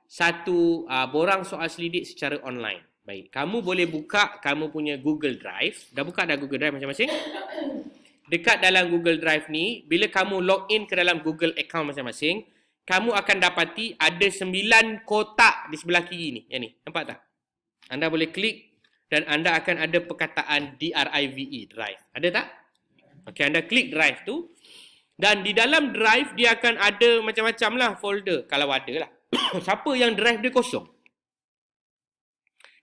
satu borang soal selidik secara online. Baik, kamu boleh buka kamu punya Google Drive. Dah buka dah Google Drive masing-masing? Dekat dalam Google Drive ni, bila kamu login ke dalam Google account masing-masing, kamu akan dapati ada 9 kotak di sebelah kiri ni. Yang ni, nampak tak? Anda boleh klik dan anda akan ada perkataan DRIVE, drive. Ada tak? Okey, anda klik drive tu. Dan di dalam drive, dia akan ada macam-macam lah folder. Kalau ada lah. Siapa yang drive dia kosong?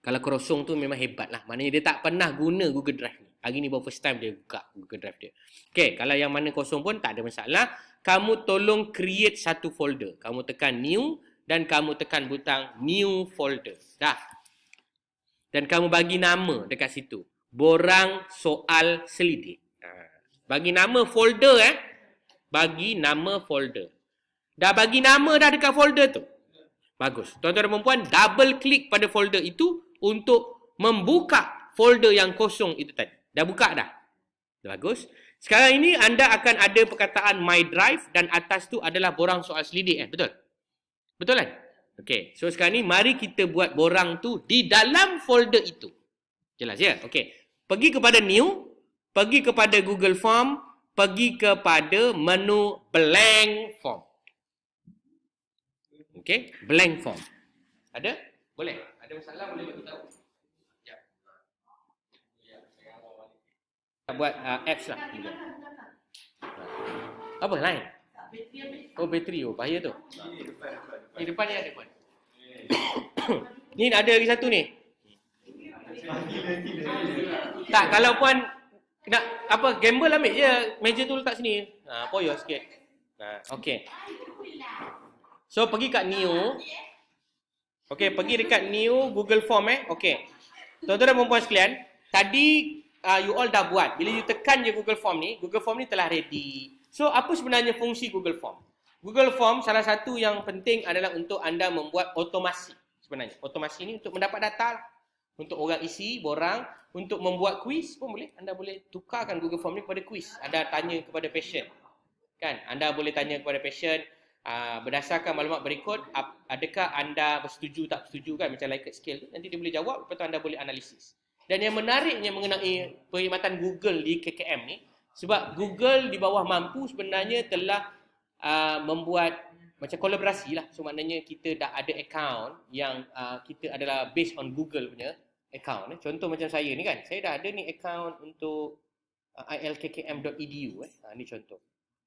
Kalau kosong tu memang hebat lah. Maknanya dia tak pernah guna Google Drive ni. Hari ni baru first time dia buka Google Drive dia. Okey, kalau yang mana kosong pun tak ada masalah. Kamu tolong create satu folder. Kamu tekan new dan kamu tekan butang new folder. Dah. Dan kamu bagi nama dekat situ. Borang soal selidik. Bagi nama folder Bagi nama folder. Dah bagi nama dah dekat folder tu. Bagus. Tuan-tuan dan perempuan, double klik pada folder itu untuk membuka folder yang kosong itu tadi. Dah buka dah. Bagus. Sekarang ini anda akan ada perkataan my drive dan atas tu adalah borang soal selidik. Betul? Betul kan? Okey. So sekarang ni mari kita buat borang tu di dalam folder itu. Jelas ya? Okey. Pergi kepada new. Pergi kepada Google Form. Pergi kepada menu blank form. Okey. Blank form. Ada? Boleh? Ada masalah boleh bagi tahu? Ya. Buat apps lah. Apa lain? Oh, bateri. Oh, bahaya tu. Di depan ni ada depan. Ni ada lagi satu ni. Tak, kalau puan nak apa gamble ambil je meja tu letak sini. Poyo sikit. Okey. So pergi kat new. Okey, pergi dekat new Google Form Okey. Tuan-tuan dan puan sekalian, tadi you all dah buat. Bila you tekan je Google Form ni telah ready. So apa sebenarnya fungsi Google Form? Google Form salah satu yang penting adalah untuk anda membuat otomasi sebenarnya. Otomasi ni untuk mendapat data, untuk orang isi, borang, untuk membuat kuis pun boleh. Anda boleh tukarkan Google Form ni kepada kuis. Anda tanya kepada patient. Kan? Anda boleh tanya kepada patient berdasarkan maklumat berikut, adakah anda bersetuju tak bersetuju kan, macam Likert scale tu. Nanti dia boleh jawab, lepas tu anda boleh analisis. Dan yang menariknya mengenai perkhidmatan Google di KKM ni, sebab Google di bawah mampu sebenarnya telah membuat macam kolaborasi lah. So maknanya kita dah ada account yang kita adalah based on Google punya account. Contoh macam saya ni kan, saya dah ada ni account untuk ilkkm.edu. Ni contoh.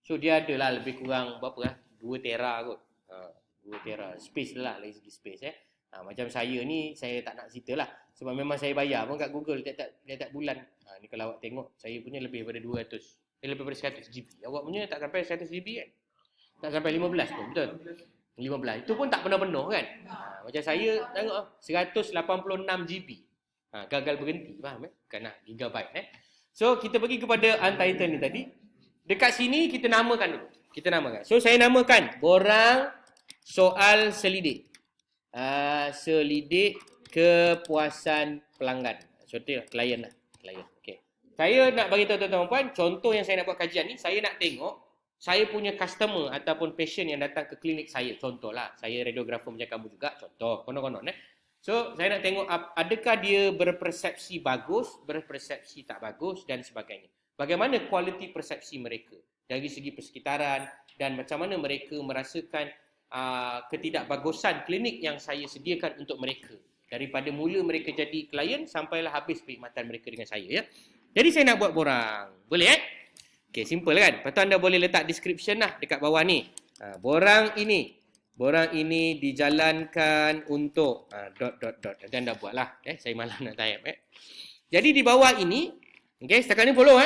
So dia adalah lebih kurang berapa lah, 2 tera kot. 2 tera. Space lah, dari segi space macam saya ni, saya tak nak cerita lah. Sebab memang saya bayar pun kat Google tiap-tiap bulan. Ni kalau awak tengok, saya punya lebih daripada 200. Lebih daripada 100 GB. Awak punya tak sampai 100 GB kan? Tak sampai 15 pun, betul? 15. Itu pun tak penuh-penuh kan? Macam saya tengok 186 GB. Gagal berhenti, faham Kan gigabyte So kita pergi kepada untitled ni tadi. Dekat sini kita namakan dulu. So saya namakan borang soal selidik. Selidik kepuasan pelanggan. Contoh klien lah. Okey. Saya nak bagi tahu tuan-tuan puan, contoh yang saya nak buat kajian ni, saya nak tengok saya punya customer ataupun patient yang datang ke klinik saya. Contohlah, saya radiografer macam kamu juga. Contoh, konon-konon So, saya nak tengok adakah dia berpersepsi bagus, berpersepsi tak bagus dan sebagainya. Bagaimana kualiti persepsi mereka dari segi persekitaran dan macam mana mereka merasakan ketidakbagusan klinik yang saya sediakan untuk mereka. Daripada mula mereka jadi klien sampailah habis perkhidmatan mereka dengan saya. Jadi saya nak buat borang. Boleh Okey, simple kan? Lepas tu anda boleh letak description lah dekat bawah ni. Borang ini dijalankan untuk Nanti anda buat lah. Saya malas nak type. Jadi di bawah ini, setakat ni follow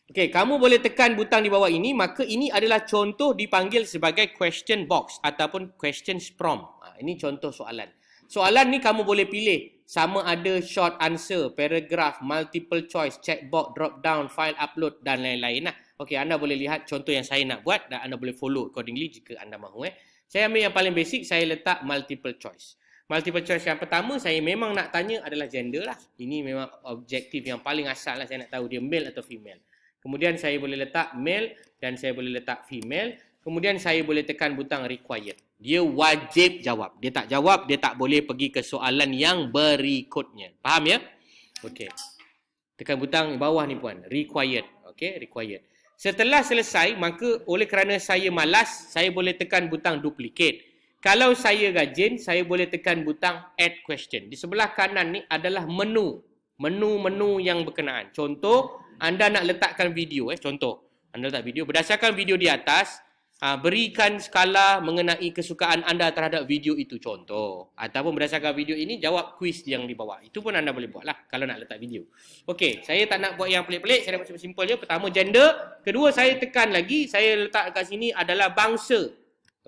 Okey, kamu boleh tekan butang di bawah ini, maka ini adalah contoh dipanggil sebagai question box ataupun questions prompt. Ini contoh soalan. Soalan ni kamu boleh pilih sama ada short answer, paragraph, multiple choice, checkbox, drop down, file upload dan lain-lain lah. Okey, anda boleh lihat contoh yang saya nak buat dan anda boleh follow accordingly jika anda mahu. Saya ambil yang paling basic, saya letak multiple choice. Multiple choice yang pertama saya memang nak tanya adalah gender lah. Ini memang objektif yang paling asal lah, saya nak tahu dia male atau female. Kemudian saya boleh letak male dan saya boleh letak female. Kemudian saya boleh tekan butang required. Dia wajib jawab. Dia tak jawab, dia tak boleh pergi ke soalan yang berikutnya. Faham ya? Okey. Tekan butang bawah ni puan. Required. Okey, required. Setelah selesai, maka oleh kerana saya malas, saya boleh tekan butang duplicate. Kalau saya rajin, saya boleh tekan butang add question. Di sebelah kanan ni adalah menu. Menu-menu yang berkenaan. Contoh, anda nak letakkan video. Contoh, anda letak video. Berdasarkan video di atas, berikan skala mengenai kesukaan anda terhadap video itu, contoh. Ataupun berdasarkan video ini, jawab kuis yang di bawah. Itu pun anda boleh buat lah kalau nak letak video. Okey, saya tak nak buat yang pelik-pelik, saya nak buat simple je. Pertama, gender. Kedua, saya tekan lagi, saya letak kat sini adalah bangsa.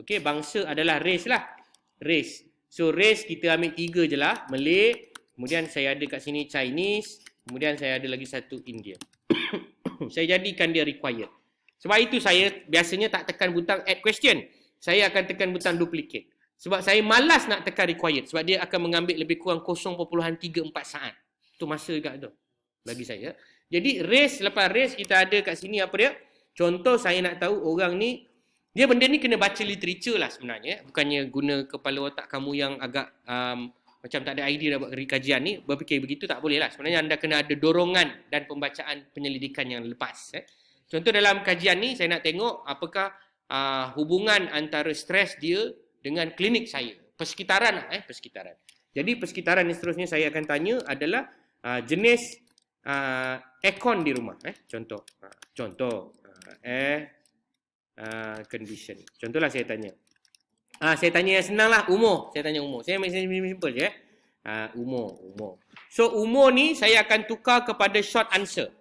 Okey, bangsa adalah race lah. Race. So, race kita ambil 3 je lah. Malay. Kemudian saya ada kat sini Chinese. Kemudian saya ada lagi satu India. Saya jadikan dia required. Sebab itu saya biasanya tak tekan butang add question. Saya akan tekan butang duplicate. Sebab saya malas nak tekan required. Sebab dia akan mengambil lebih kurang 0.34 saat. Itu masa juga tu. Bagi saya. Jadi race, lepas race kita ada kat sini apa dia? Contoh saya nak tahu orang ni. Dia benda ni kena baca literature lah sebenarnya. Bukannya guna kepala otak kamu yang agak macam tak ada idea dah buat kajian ni. Berfikir begitu tak boleh lah. Sebenarnya anda kena ada dorongan dan pembacaan penyelidikan yang lepas. Contoh dalam kajian ni saya nak tengok apakah hubungan antara stres dia dengan klinik saya. Persekitaran lah, persekitaran. Jadi persekitaran yang seterusnya saya akan tanya adalah jenis aircon di rumah. Contoh. Air condition. Contohlah saya tanya. Saya tanya yang senang lah, umur. Saya tanya umur. Saya simple je. Umur. So umur ni saya akan tukar kepada short answer.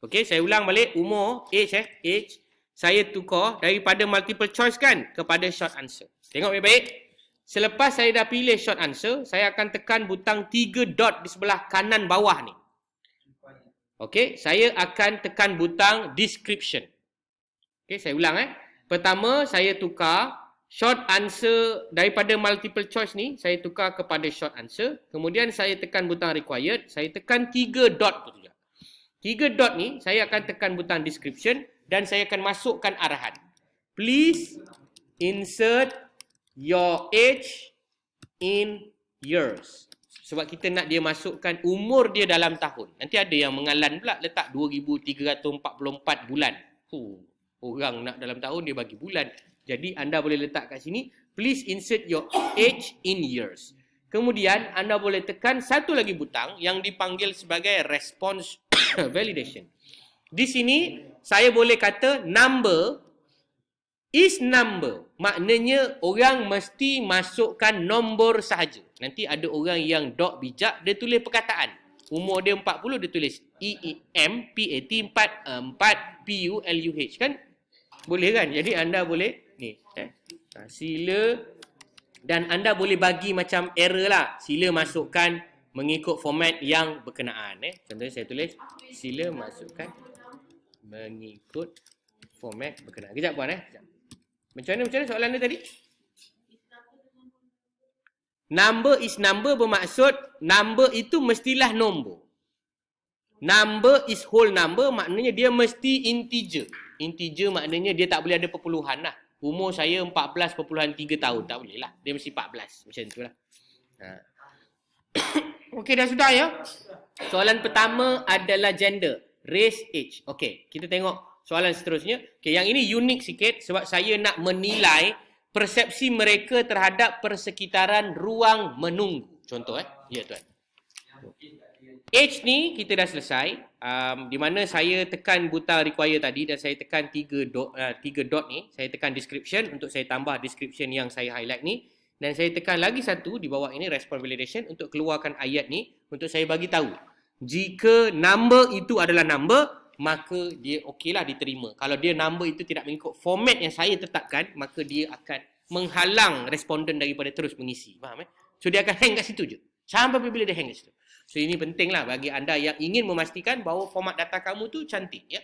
Okey, saya ulang balik. Umur, age. Saya tukar daripada multiple choice kan kepada short answer. Tengok baik-baik. Selepas saya dah pilih short answer, saya akan tekan butang 3 dot di sebelah kanan bawah ni. Okey, saya akan tekan butang description. Okey, saya ulang Pertama, saya tukar short answer daripada multiple choice ni, saya tukar kepada short answer. Kemudian saya tekan butang required, saya tekan 3 dot tu. 3 dot ni, saya akan tekan butang description dan saya akan masukkan arahan. Please insert your age in years. Sebab kita nak dia masukkan umur dia dalam tahun. Nanti ada yang mengalan pula letak 2344 bulan. Orang nak dalam tahun dia bagi bulan. Jadi anda boleh letak kat sini, please insert your age in years. Kemudian anda boleh tekan satu lagi butang yang dipanggil sebagai response validation. Di sini saya boleh kata number is number. Maknanya orang mesti masukkan nombor sahaja. Nanti ada orang yang dok bijak, dia tulis perkataan. Umur dia 40, dia tulis EEMPAT 4 PULUH kan? Boleh kan? Jadi anda boleh ni sila, dan anda boleh bagi macam error lah. Sila masukkan mengikut format yang berkenaan. Contohnya saya tulis sila masukkan mengikut format berkenaan. Kejap puan Kejap. Macam mana soalan dia tadi? Number is number bermaksud number itu mestilah nombor. Number is whole number maknanya dia mesti integer. Integer maknanya dia tak boleh ada perpuluhan lah. Umur saya 14.3 tahun. Tak boleh lah. Dia mesti 14. Macam tu lah. Okey, dah sudah ya. Soalan pertama adalah gender. Race, age. Okey, kita tengok soalan seterusnya. Okey, yang ini unik sikit sebab saya nak menilai persepsi mereka terhadap persekitaran ruang menunggu. Contoh Ya tuan. Age ni kita dah selesai. Di mana saya tekan butang require tadi dan saya tekan 3 dot ni. Saya tekan description untuk saya tambah description yang saya highlight ni. Dan saya tekan lagi satu di bawah ini response validation untuk keluarkan ayat ni untuk saya bagi tahu. Jika number itu adalah number, maka dia okeylah diterima. Kalau dia number itu tidak mengikut format yang saya tetapkan, maka dia akan menghalang responden daripada terus mengisi. Faham So dia akan hang kat situ je. Sampai bila dia hang kat situ. So ini pentinglah bagi anda yang ingin memastikan bahawa format data kamu tu cantik ya.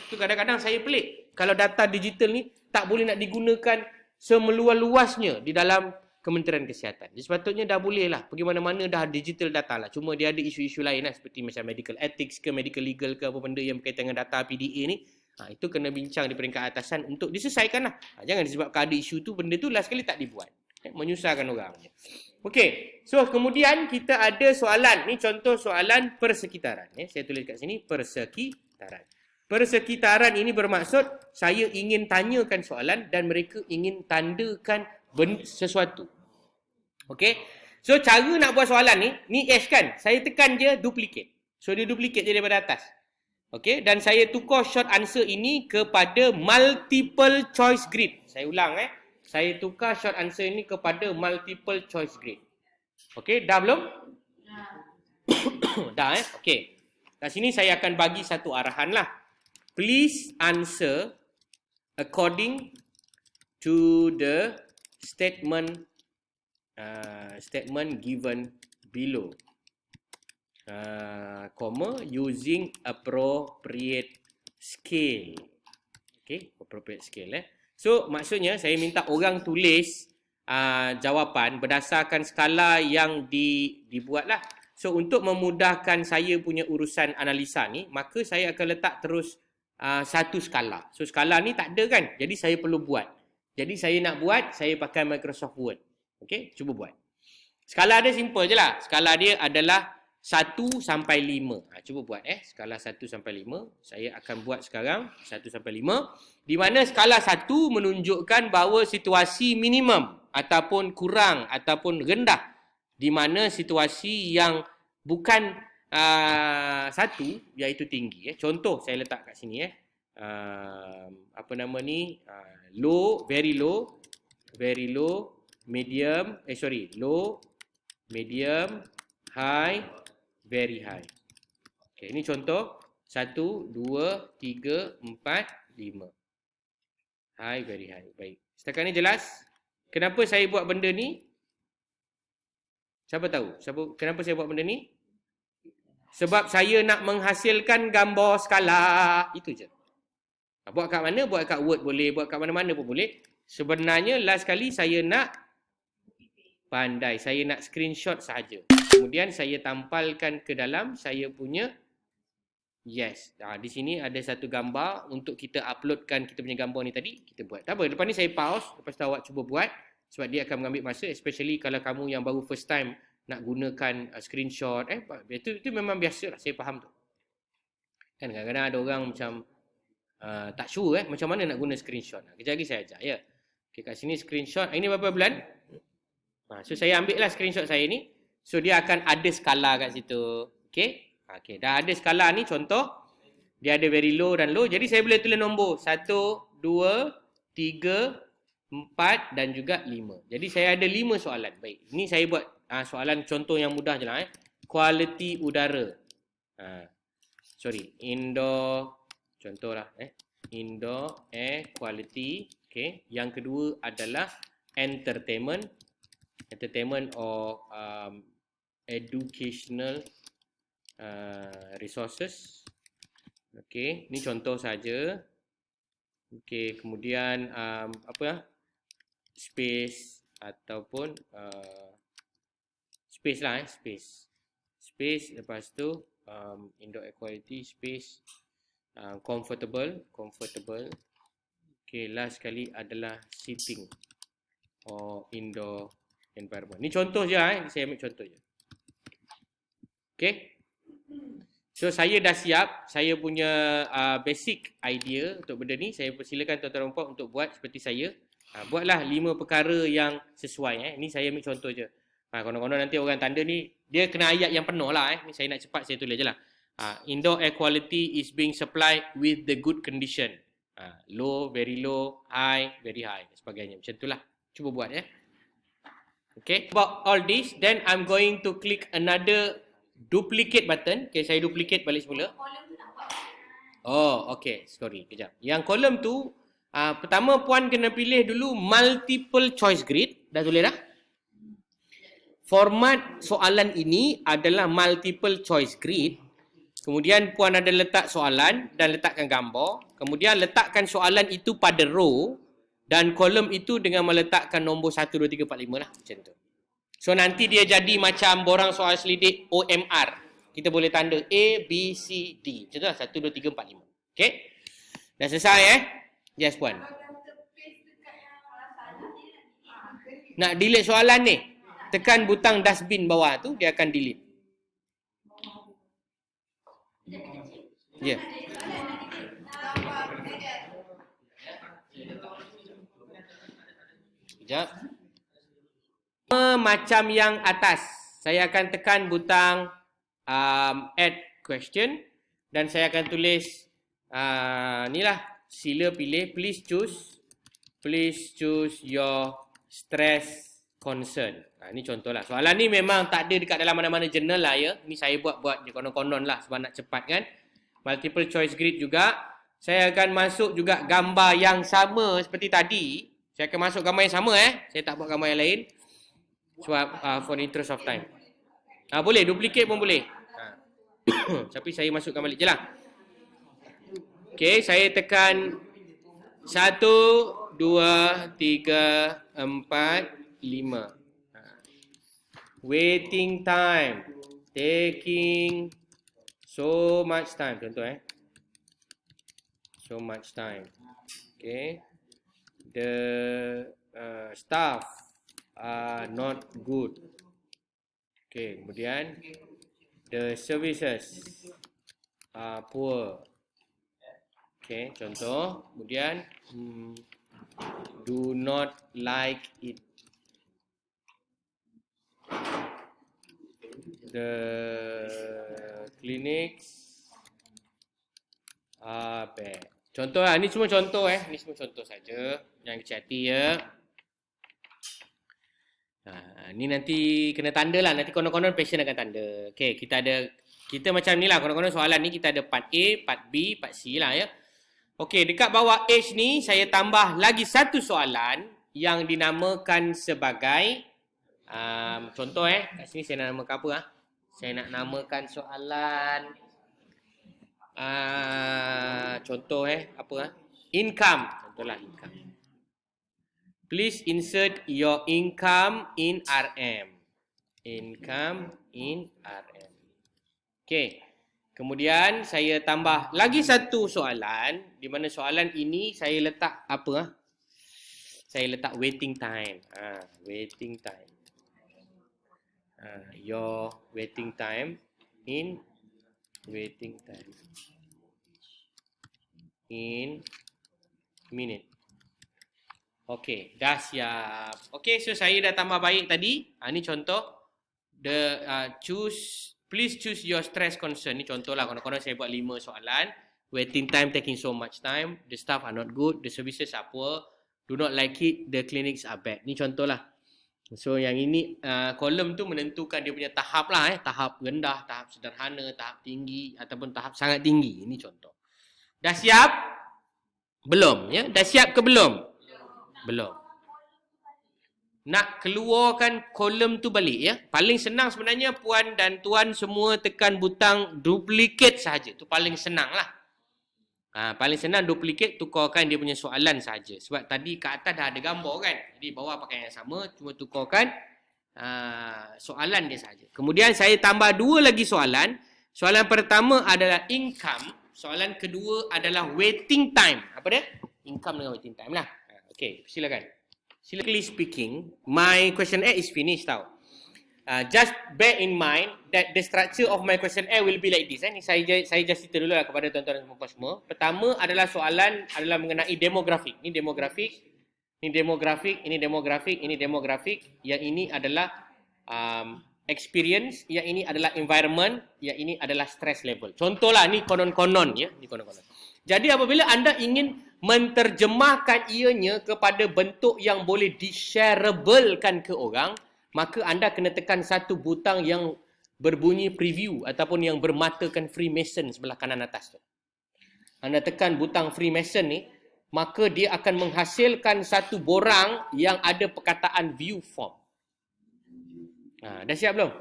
Itu kadang-kadang saya pelik. Kalau data digital ni tak boleh nak digunakan semeluas-luasnya di dalam Kementerian Kesihatan. Jadi sepatutnya dah boleh lah. Pergi mana-mana dah digital data lah. Cuma dia ada isu-isu lain lah. Seperti macam medical ethics ke medical legal ke apa benda yang berkaitan dengan data PDA ni. Itu kena bincang di peringkat atasan untuk diselesaikan lah. Jangan disebabkan ada isu tu, benda tu last kali tak dibuat. Menyusahkan orang. Okey, so kemudian kita ada soalan. Ni contoh soalan persekitaran. Saya tulis kat sini, persekitaran. Persekitaran ini bermaksud saya ingin tanyakan soalan dan mereka ingin tandakan sesuatu. Okey. So cara nak buat soalan ni H kan. Saya tekan je duplicate. So dia duplicate je daripada atas. Okey, dan saya tukar short answer ini kepada multiple choice grid. Saya ulang Saya tukar short answer ini kepada multiple choice grid. Okey, dah belum? Dah Okey. Kat sini saya akan bagi satu arahan lah. Please answer according to the statement given below, using appropriate scale. Okay, appropriate scale. So maksudnya saya minta orang tulis jawapan berdasarkan skala yang dibuat lah. So untuk memudahkan saya punya urusan analisa ni, maka saya akan letak terus satu skala. So skala ni tak ada kan, jadi saya perlu buat. Jadi saya nak buat, saya pakai Microsoft Word. Okay, cuba buat. Skala dia simple je lah. Skala dia adalah 1 sampai 5. Cuba buat skala 1 sampai 5. Saya akan buat sekarang 1 sampai 5. Di mana skala 1 menunjukkan bahawa situasi minimum ataupun kurang ataupun rendah. Di mana situasi yang bukan 1 iaitu tinggi. Contoh saya letak kat sini apa nama ni? Low, very low, medium, low, medium, high, very high. Okay, ini contoh 1, 2, 3, 4, 5. High, very high. Baik. Setakat ni jelas? Kenapa saya buat benda ni? Siapa tahu? Kenapa saya buat benda ni? Sebab saya nak menghasilkan gambar skala. Itu je. Buat kat mana? Buat kat Word boleh. Buat kat mana-mana pun boleh. Sebenarnya last kali saya nak pandai. Saya nak screenshot sahaja. Kemudian saya tampalkan ke dalam saya punya yes. Di sini ada satu gambar untuk kita uploadkan kita punya gambar ni tadi. Kita buat. Tak apa. Lepas ni saya pause. Lepas tu awak cuba buat. Sebab dia akan mengambil masa. Especially kalau kamu yang baru first time nak gunakan screenshot. Itu memang biasa lah. Saya faham tu. Kan kadang-kadang ada orang macam tak sure macam mana nak guna screenshot. Kejap lagi saya ajar ya. Okay, kat sini screenshot. Ini berapa bulan? So saya ambil lah screenshot saya ni. So dia akan ada skala kat situ. Okay. Okay. Dah ada skala ni contoh. Dia ada very low dan low. Jadi saya boleh tulis nombor 1, 2, 3, 4 dan juga 5. Jadi saya ada 5 soalan. Baik. Ini saya buat soalan contoh yang mudah je lah. Kualiti udara. Indoor. Contohlah. Indoor air quality. Okay. Yang kedua adalah entertainment. Entertainment or educational resources. Okay. Ini contoh saja. Okay. Kemudian space ataupun space lah space. Lepas tu indoor air quality, space, comfortable. Okay, last sekali adalah seating or indoor environment. Ni contoh je saya ambil contoh je. Okay. So saya dah siap, saya punya basic idea untuk benda ni. Saya persilakan tuan-tuan dan puan untuk buat seperti saya. Buatlah 5 perkara yang sesuai. Ni saya ambil contoh je. Konon-konon nanti orang tanda ni, dia kena ayat yang penuh lah. Ni saya nak cepat, saya tulis je lah. Indoor air quality is being supplied with the good condition. Low, very low, high, very high. Sebagainya. Macam itulah. Cuba buat Okay. About all this, then I'm going to click another duplicate button. Okay, saya duplicate balik semula. Oh, okay. Sorry, kejap. Yang kolom tu, pertama puan kena pilih dulu multiple choice grid. Dah tulis dah? Format soalan ini adalah multiple choice grid. Kemudian puan ada letak soalan dan letakkan gambar. Kemudian letakkan soalan itu pada row dan kolom itu dengan meletakkan nombor 1, 2, 3, 4, 5 lah. Macam tu. So nanti dia jadi macam borang soal selidik OMR. Kita boleh tanda A, B, C, D. Macam tu lah. 1, 2, 3, 4, 5. Okay. Dah selesai Yes puan. Nak delete soalan ni, tekan butang dustbin bawah tu, dia akan delete. Ya. Yeah. Sekejap. Macam yang atas, saya akan tekan butang add question dan saya akan tulis ni lah, sila pilih please choose your stress concern. Ni contoh lah. Soalan ni memang tak ada dekat dalam mana-mana jurnal lah ya. Ni saya buat je konon-konon lah sebab nak cepat kan. Multiple choice grid juga. Saya akan masuk juga gambar yang sama seperti tadi. Saya akan masuk gambar yang sama Saya tak buat gambar yang lain. Sebab for the interest of time. Boleh, duplicate pun boleh. Tapi saya masukkan balik je lah. Okay, saya tekan 1, 2, 3, 4, 5. Waiting time. Taking so much time. Contoh so much time. Okay. The staff are not good. Okay, kemudian the services are poor. Okay, contoh. Kemudian do not like it. The clinics are bad. Contoh lah, ni semua contoh ni semua contoh saja. Jangan kecil hati ya. Ni nanti kena tanda lah. Nanti konon-konon passion akan tanda. Okay, kita macam ni lah. Konon-konon soalan ni kita ada part A, part B, part C lah ya. Okay, dekat bawah H ni saya tambah lagi satu soalan yang dinamakan sebagai contoh kat sini saya nak namakan apa Saya nak namakan soalan contoh apa income. Contohlah income. Please insert your income in RM. Income in RM. Okay. Kemudian saya tambah lagi satu soalan, di mana soalan ini saya letak apa? Saya letak waiting time. Waiting time. Your waiting time in minute. Okey, dah siap. Okey, so saya dah tambah baik tadi. Ni contoh. Please choose your stress concern. Ni contoh lah. Kadang-kadang saya buat 5 soalan. Waiting time taking so much time. The staff are not good. The services are poor. Do not like it. The clinics are bad. Ni contoh lah. So yang ini kolom tu menentukan dia punya tahap lah. Tahap rendah, tahap sederhana, tahap tinggi ataupun tahap sangat tinggi. Ini contoh. Dah siap? Belum ya? Dah siap ke belum? Belum. Nak keluarkan kolom tu balik ya. Paling senang sebenarnya puan dan tuan semua tekan butang duplicate sahaja. Tu paling senang lah. Paling senang duplicate, tukarkan dia punya soalan saja. Sebab tadi kat atas dah ada gambar kan. Jadi bawah pakai yang sama, cuma tukarkan soalan dia saja. Kemudian saya tambah 2 lagi soalan. Soalan pertama adalah income. Soalan kedua adalah waiting time. Apa dia? Income dengan waiting time lah. Okay, silakan. Strictly speaking, my questionnaire is finished tau. Just bear in mind that the structure of my questionnaire will be like this. Ni saya just cerita dulu lah kepada tuan-tuan dan puan-puan semua. Pertama adalah soalan adalah mengenai demografik. Ini demografik, ini demografik, ini demografik, ini demografik. Yang ini adalah experience, yang ini adalah environment, yang ini adalah stress level. Contohlah ni konon-konon ya, ni konon-konon. Jadi apabila anda ingin menterjemahkan ianya kepada bentuk yang boleh di-shareablekan ke orang, maka anda kena tekan satu butang yang berbunyi preview ataupun yang bermatakan Freemason sebelah kanan atas tu. Anda tekan butang Freemason ni, maka dia akan menghasilkan satu borang yang ada perkataan view form. Dah siap belum?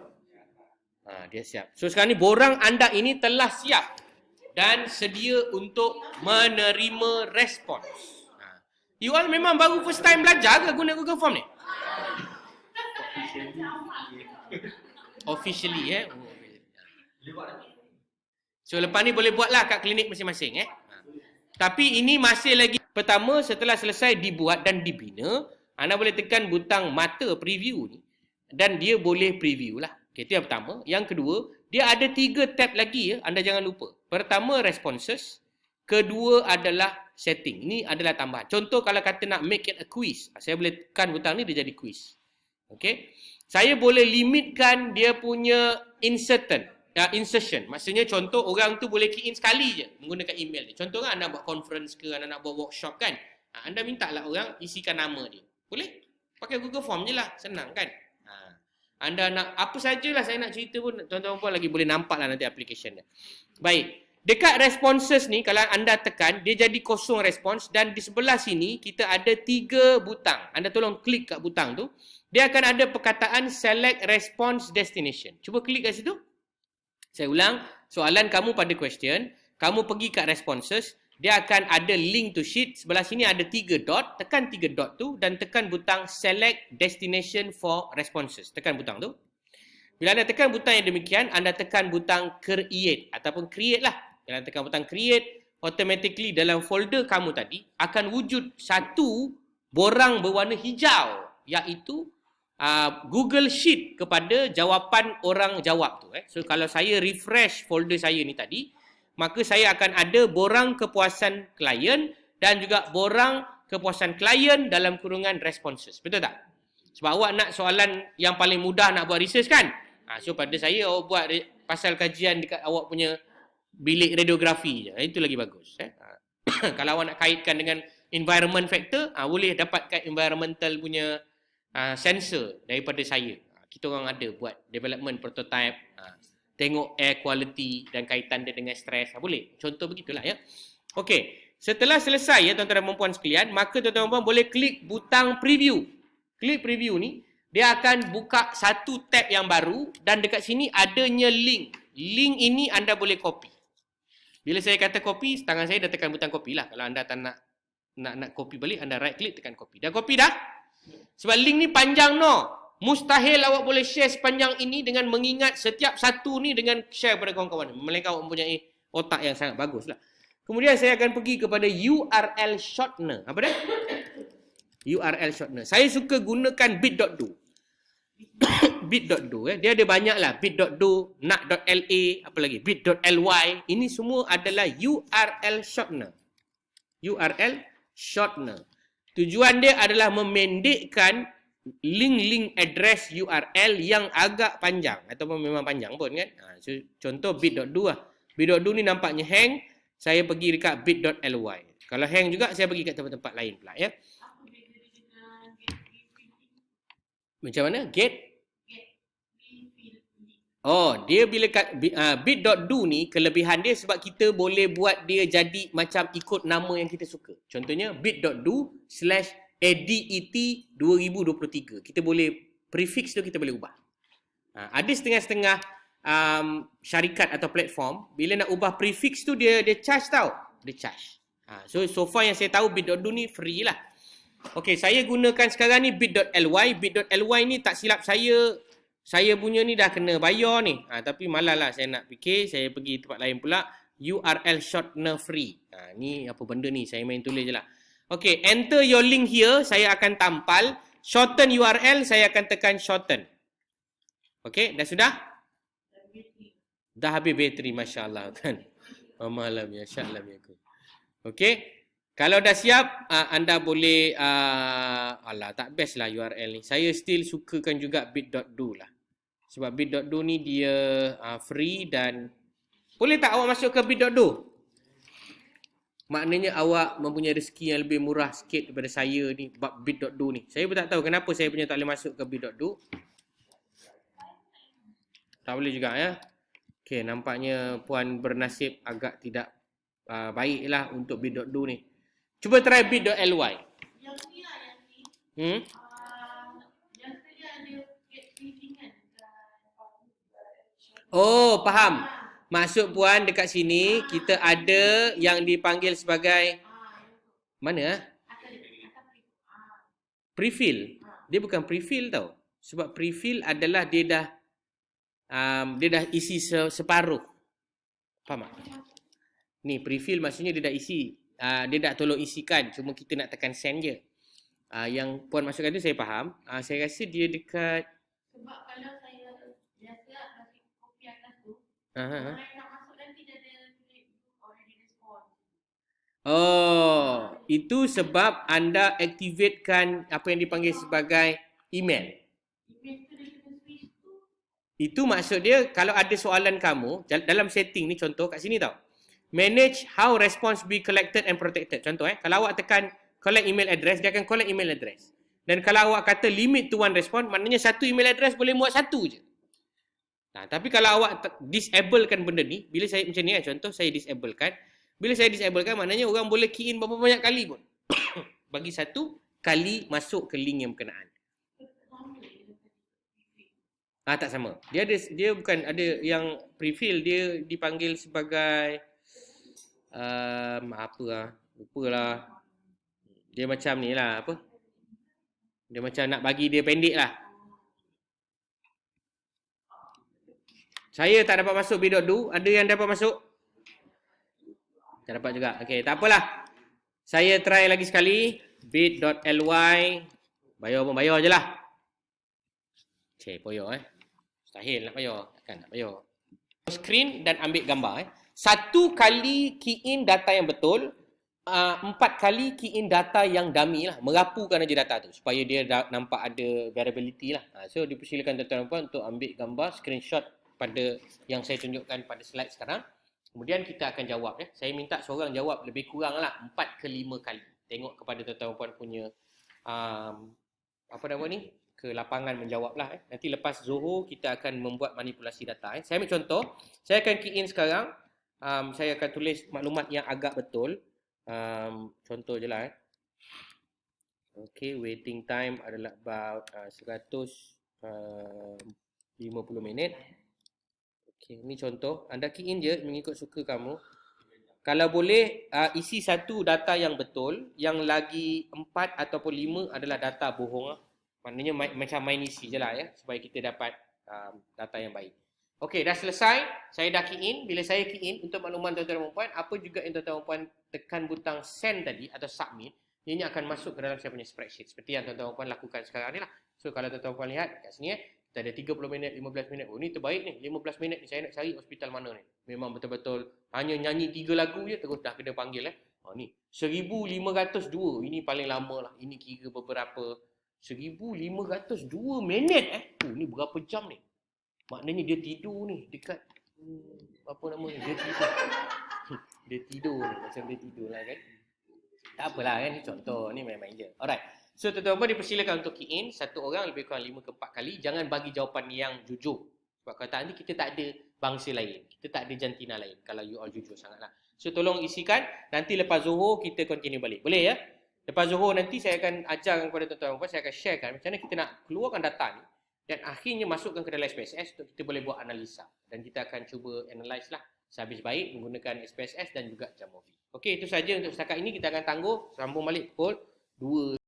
Dia siap. So sekarang ni borang anda ini telah siap dan sedia untuk menerima respons. You all memang baru first time belajar ke guna Google Form ni? Officially So lepas ni boleh buatlah kat klinik masing-masing Tapi ini masih lagi. Pertama, setelah selesai dibuat dan dibina, anda boleh tekan butang mata preview ni. Dan dia boleh preview lah. Okay, itu yang pertama. Yang kedua, dia ada 3 tab lagi ya. Anda jangan lupa. Pertama, responses. Kedua adalah setting. Ini adalah tambahan. Contoh kalau kata nak make it a quiz. Saya boleh tekan butang ni, dia jadi quiz. Okay. Saya boleh limitkan dia punya insertion. Maksudnya contoh orang tu boleh key in sekali je menggunakan email dia. Contoh kan anda buat conference ke, anda nak buat workshop kan. Anda minta lah orang isikan nama dia. Boleh? Pakai Google Form je lah. Senang kan? Anda nak apa sajalah saya nak cerita pun tuan-tuan puan lagi boleh nampak lah nanti application dia. Baik. Dekat responses ni kalau anda tekan dia jadi kosong response dan di sebelah sini kita ada 3 butang. Anda tolong klik kat butang tu. Dia akan ada perkataan select response destination. Cuba klik kat situ. Saya ulang, soalan kamu pada question, kamu pergi kat responses, dia akan ada link to sheet, sebelah sini ada 3 dot, tekan 3 dot tu dan tekan butang select destination for responses. Tekan butang tu. Bila anda tekan butang yang demikian, anda tekan butang create ataupun create lah. Bila anda tekan butang create, automatically dalam folder kamu tadi akan wujud satu borang berwarna hijau, iaitu Google Sheet kepada jawapan orang jawab tu. So kalau saya refresh folder saya ni tadi, maka saya akan ada borang kepuasan klien dan juga borang kepuasan klien dalam kurungan responses. Betul tak? Sebab awak nak soalan yang paling mudah nak buat research kan? So pada saya awak buat pasal kajian dekat awak punya bilik radiografi je. Itu lagi bagus. Kalau awak nak kaitkan dengan environment factor, boleh dapatkan environmental punya sensor daripada saya. Kita orang ada buat development prototype, tengok air quality dan kaitan dia dengan stres. Boleh. Contoh begitulah ya. Okey. Setelah selesai ya tuan-tuan dan puan sekalian, maka tuan-tuan dan puan boleh klik butang preview. Klik preview ni, dia akan buka satu tab yang baru dan dekat sini adanya link. Link ini anda boleh copy. Bila saya kata copy, tangan saya dah tekan butang copy lah. Kalau anda tak nak copy balik, anda right click tekan copy. Dah copy dah? Sebab link ni panjang no. Mustahil awak boleh share sepanjang ini dengan mengingat setiap satu ni dengan share kepada kawan-kawan. Melainkan awak mempunyai otak yang sangat bagus lah. Kemudian saya akan pergi kepada URL shortener. Apa dia? URL shortener. Saya suka gunakan bit.do. Bit.do dia ada banyak lah. Bit.do, nut.la, apa lagi? Bit.ly. Ini semua adalah URL shortener. URL shortener. Tujuan dia adalah memendekkan link-link address URL yang agak panjang ataupun memang panjang pun kan. So, contoh bit.do lah. Bit.do ni nampaknya hang, saya pergi dekat bit.ly. Kalau hang juga saya pergi kat tempat-tempat lain pula ya. Macam mana? Get? Oh, dia bila kat bit.do ni kelebihan dia sebab kita boleh buat dia jadi macam ikut nama yang kita suka. Contohnya bit.do/adet2023. Kita boleh prefix tu kita boleh ubah. Ada setengah-setengah syarikat atau platform bila nak ubah prefix tu dia charge tau. Dia charge. So far yang saya tahu bit.do ni free lah. Okey, saya gunakan sekarang ni bit.ly. Bit.ly ni tak silap saya punya ni dah kena bayar ni. Tapi malah lah saya nak fikir, saya pergi tempat lain pula. URL shortener free. Ni apa benda ni? Saya main tulis je lah. Okay, enter your link here. Saya akan tampal. Shorten URL, saya akan tekan shorten. Okay, dah sudah? Dah habis bateri, Masya Allah kan. Malam ya, syaklam ya. Okay. Kalau dah siap, anda boleh, alah tak best lah URL ni. Saya still sukakan juga bit.do lah. Sebab bit.do ni dia free dan boleh tak awak masuk ke bit.do? Maknanya awak mempunyai rezeki yang lebih murah sikit daripada saya ni, bit.do ni. Saya pun tak tahu kenapa saya punya tak boleh masuk ke bit.do. Tak boleh juga ya. Okay, nampaknya puan bernasib agak tidak baiklah untuk bit.do ni. Cuba try bit.ly. Oh, faham. Maksud puan dekat sini kita ada yang dipanggil sebagai mana? Prefill. Dia bukan prefill tau. Sebab prefill adalah dia dah isi separuh. Faham tak? Ni prefill maksudnya dia dah isi. dia dah tolong isikan, cuma kita nak tekan send je. Yang puan masukkan tu saya faham. Saya rasa dia dekat Sebab kalau saya biasa bagi kopi atas tu, orang yang nak masuk nanti dia ada tulis already respond. Oh, itu sebab anda aktifkan apa yang dipanggil sebagai email. Email tu dia kena switch tu. Itu maksud dia kalau ada soalan kamu dalam setting ni, contoh kat sini tau. Manage how response be collected and protected. Contoh kalau awak tekan collect email address, dia akan collect email address. Dan kalau awak kata limit to one response, maknanya satu email address boleh muat satu je. Tapi kalau awak disablekan benda ni, bila saya macam ni contoh saya disablekan, bila saya disablekan maknanya orang boleh key in berapa banyak kali pun. Bagi satu kali masuk ke link yang berkenaan. Tak sama. Dia bukan ada yang prefill, dia dipanggil sebagai lupalah. Dia macam ni lah, apa? Dia macam nak bagi dia pendek lah. Saya tak dapat masuk bit.do. Ada yang dapat masuk? Tak dapat juga. Okey, tak apalah. Saya try lagi sekali. bit.ly. Bayar pun bayar je lah. Payah Mustahil nak bayar. Takkan nak bayar. Screen dan ambil gambar. Satu kali key in data yang betul. 4 kali key in data yang dummy lah. Merapukan aja data tu. Supaya dia nampak ada variability lah. So dipersilakan tuan-tuan dan puan untuk ambil gambar screenshot pada yang saya tunjukkan pada slide sekarang. Kemudian kita akan jawab. Saya minta seorang jawab lebih kurang lah 4 ke 5 kali. Tengok kepada tuan-tuan dan puan punya apa nama ni? Ke lapangan menjawab lah. Nanti lepas Zoho kita akan membuat manipulasi data. Saya ambil contoh. Saya akan key in sekarang. Saya akan tulis maklumat yang agak betul. Contoh je lah. Okay, waiting time adalah about 150 minit. Okay, ni contoh. Anda key in je mengikut suka kamu. Kalau boleh isi satu data yang betul, yang lagi 4 ataupun 5 adalah data bohong. Maknanya macam main isi je lah supaya kita dapat data yang baik. Okey, dah selesai. Saya dah key in. Bila saya key in, untuk makluman tuan-tuan dan puan, apa juga yang tuan-tuan dan puan tekan butang send tadi atau submit, ianya akan masuk ke dalam saya punya spreadsheet. Seperti yang tuan-tuan dan puan lakukan sekarang ni lah. So, kalau tuan-tuan dan puan lihat kat sini kita ada 30 minit, 15 minit. Oh, ni terbaik ni. 15 minit ni saya nak cari hospital mana ni. Memang betul-betul hanya nyanyi 3 lagu je terus dah kena panggil ni 1502. Ini paling lama lah. Ini kira beberapa 1502 minit ni berapa jam ni? Maknanya dia tidur ni dekat apa nama ni? Dia tidur. Dia tidur ni, macam dia tidur lah kan. Tak apalah kan, ni contoh, ni main-main je. Alright. So tuan-tuan dipersilakan untuk key in satu orang lebih kurang 5 ke 4 kali. Jangan bagi jawapan yang jujur. Sebab kata nanti kita tak ada bangsa lain. Kita tak ada jantina lain kalau you all jujur sangatlah. So tolong isikan, nanti lepas Zoho kita continue balik. Boleh ya? Lepas Zoho nanti saya akan ajarkan kepada tuan-tuan, saya akan sharekan macam mana kita nak keluarkan data ni dan akhirnya masukkan ke dalam SPSS untuk kita boleh buat analisa. Dan kita akan cuba analyse lah sehabis baik menggunakan SPSS dan juga Jamovi. Okey, itu saja untuk setakat ini. Kita akan tangguh, sambung balik pukul 2.